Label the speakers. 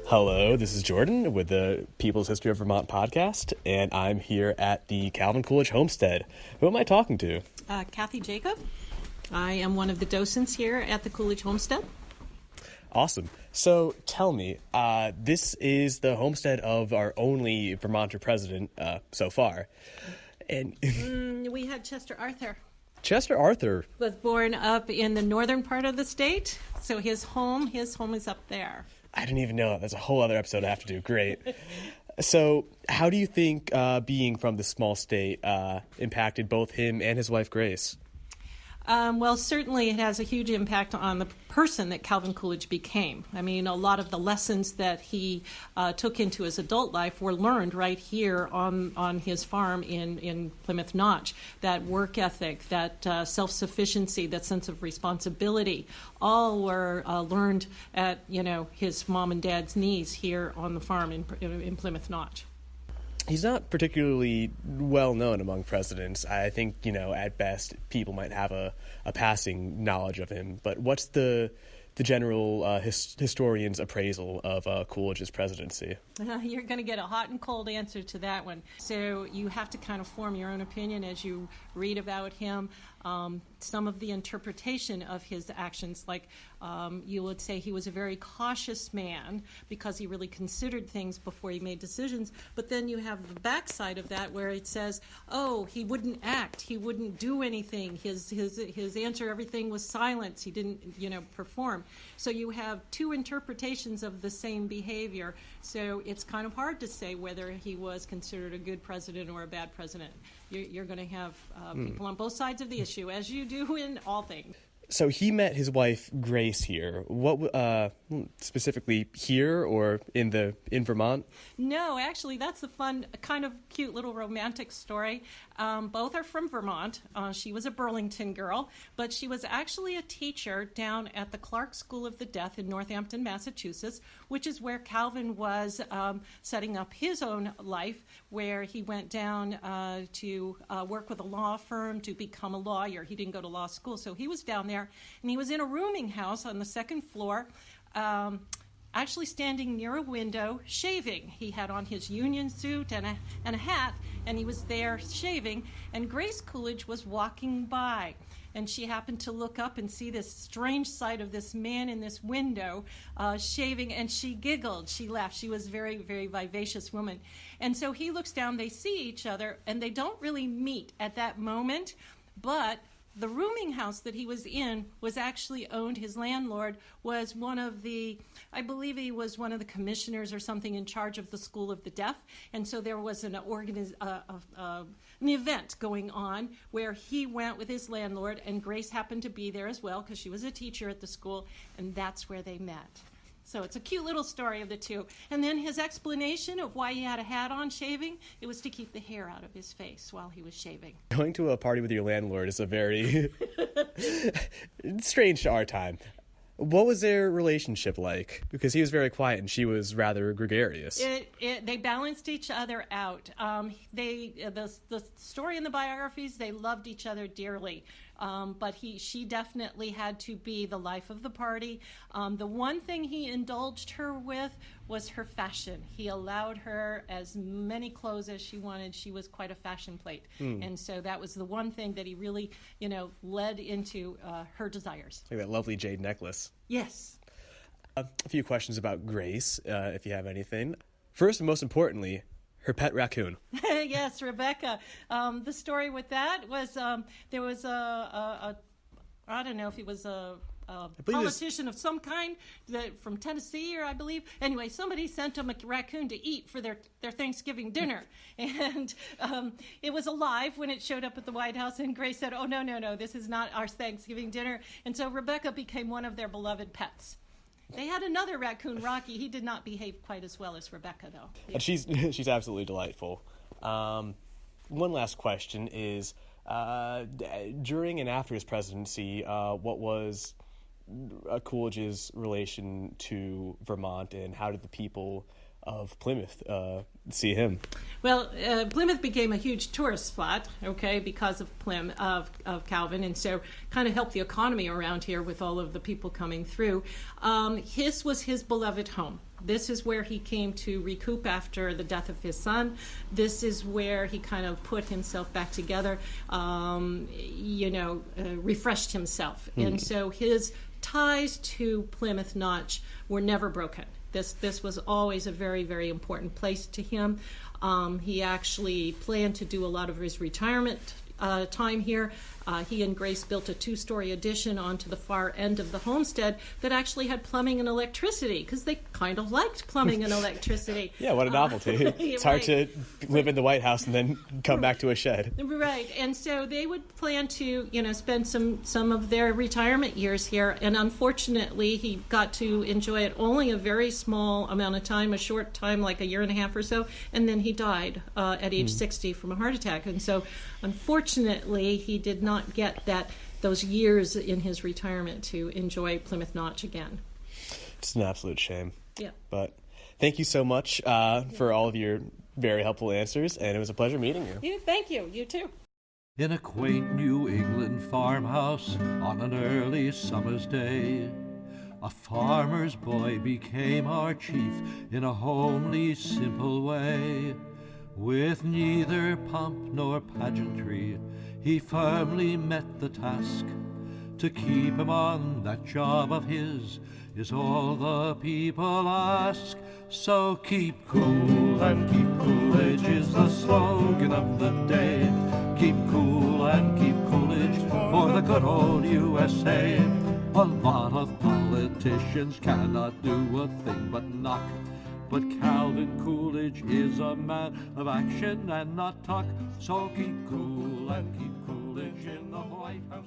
Speaker 1: Hello, this is Jordan with the People's History of Vermont podcast, and I'm here at the Calvin Coolidge Homestead. Who am I talking to?
Speaker 2: Kathy Jacob. I am one of the docents here at the Coolidge Homestead.
Speaker 1: Awesome. So tell me, this is the homestead of our only Vermonter president so far. And
Speaker 2: we had Chester Arthur.
Speaker 1: Chester Arthur
Speaker 2: Was born up in the northern part of the state, so his home is up there.
Speaker 1: I didn't even know that. That's a whole other episode I have to do. Great. So how do you think being from this small state impacted both him and his wife, Grace?
Speaker 2: Well, certainly it has a huge impact on the person that Calvin Coolidge became. I mean, a lot of the lessons that he took into his adult life were learned right here on his farm in Plymouth Notch. That work ethic, that self-sufficiency, that sense of responsibility, all were learned at, his mom and dad's knees here on the farm in Plymouth Notch.
Speaker 1: He's not particularly well known among presidents. I think, at best, people might have a passing knowledge of him. But what's the general historian's appraisal of Coolidge's presidency?
Speaker 2: You're going to get a hot and cold answer to that one. So you have to kind of form your own opinion as you read about him. Some of the interpretation of his actions, like you would say he was a very cautious man because he really considered things before he made decisions. But then you have the backside of that where it says, oh, he wouldn't act, he wouldn't do anything. His answer, everything was silence. He didn't, perform. So you have two interpretations of the same behavior. So it's kind of hard to say whether he was considered a good president or a bad president. You're going to have people on both sides of the issue, as you do in all things.
Speaker 1: So he met his wife Grace here. What specifically here or in Vermont?
Speaker 2: No, actually, that's a fun, kind of cute little romantic story. Both are from Vermont. She was a Burlington girl, but she was actually a teacher down at the Clark School of the Deaf in Northampton, Massachusetts, which is where Calvin was setting up his own life, where he went down to work with a law firm to become a lawyer. He didn't go to law school, so he was down there. And he was in a rooming house on the second floor, actually standing near a window, shaving. He had on his union suit and a hat, and he was there shaving. And Grace Coolidge was walking by, and she happened to look up and see this strange sight of this man in this window shaving, and she giggled. She laughed. She was a very, very vivacious woman. And so he looks down. They see each other, and they don't really meet at that moment, but the rooming house that he was in was actually owned. His landlord was I believe he was one of the commissioners or something in charge of the School of the Deaf. And so there was an event going on where he went with his landlord, and Grace happened to be there as well because she was a teacher at the school, and that's where they met. So it's a cute little story of the two. And then his explanation of why he had a hat on shaving, it was to keep the hair out of his face while he was shaving.
Speaker 1: Going to a party with your landlord is a very strange to our time. What was their relationship like? Because he was very quiet and she was rather gregarious.
Speaker 2: They balanced each other out. The story in the biographies, they loved each other dearly. But she definitely had to be the life of the party. The one thing he indulged her with was her fashion. He allowed her as many clothes as she wanted. She was quite a fashion plate. And so that was the one thing that he really, led into her desires.
Speaker 1: Like that lovely jade necklace.
Speaker 2: Yes.
Speaker 1: A few questions about Grace, if you have anything. First and most importantly, her pet raccoon.
Speaker 2: Yes, Rebecca. The story with that was there was I don't know if he was a politician of some kind from Tennessee, or I believe. Anyway, somebody sent him a raccoon to eat for their Thanksgiving dinner. And it was alive when it showed up at the White House, and Grace said, oh, no, this is not our Thanksgiving dinner. And so Rebecca became one of their beloved pets. They had another raccoon, Rocky. He did not behave quite as well as Rebecca, though.
Speaker 1: And she's absolutely delightful. One last question is, during and after his presidency, what was Coolidge's relation to Vermont, and how did the people Plymouth. See him.
Speaker 2: Well, Plymouth became a huge tourist spot, okay, because of of Calvin, and so kind of helped the economy around here with all of the people coming through. His was his beloved home. This is where he came to recoup after the death of his son. This is where he kind of put himself back together, refreshed himself. And so his ties to Plymouth Notch were never broken. This was always a very, very important place to him. He actually planned to do a lot of his retirement time here. He and Grace built a 2-story addition onto the far end of the homestead that actually had plumbing and electricity, because they kind of liked plumbing and electricity.
Speaker 1: Yeah, what a novelty. It's hard to live in the White House and then come back to a shed.
Speaker 2: Right, and so they would plan to, spend some of their retirement years here, and unfortunately he got to enjoy it only a very small amount of time, a short time, like a year and a half or so, and then he died at age 60 from a heart attack. And so unfortunately he did not get those years in his retirement to enjoy Plymouth Notch again.
Speaker 1: It's an absolute shame.
Speaker 2: Yeah.
Speaker 1: But thank you so much for all of your very helpful answers, and it was a pleasure meeting you.
Speaker 2: Yeah, thank you. You too.
Speaker 3: In a quaint New England farmhouse on an early summer's day, a farmer's boy became our chief in a homely, simple way. With neither pomp nor pageantry, he firmly met the task. To keep him on that job of his is all the people ask. So keep cool and keep Coolidge is the slogan of the day. Keep cool and keep Coolidge for the good old USA. A lot of politicians cannot do a thing but knock, but Calvin Coolidge is a man of action and not talk. So keep cool and keep Coolidge in the White House.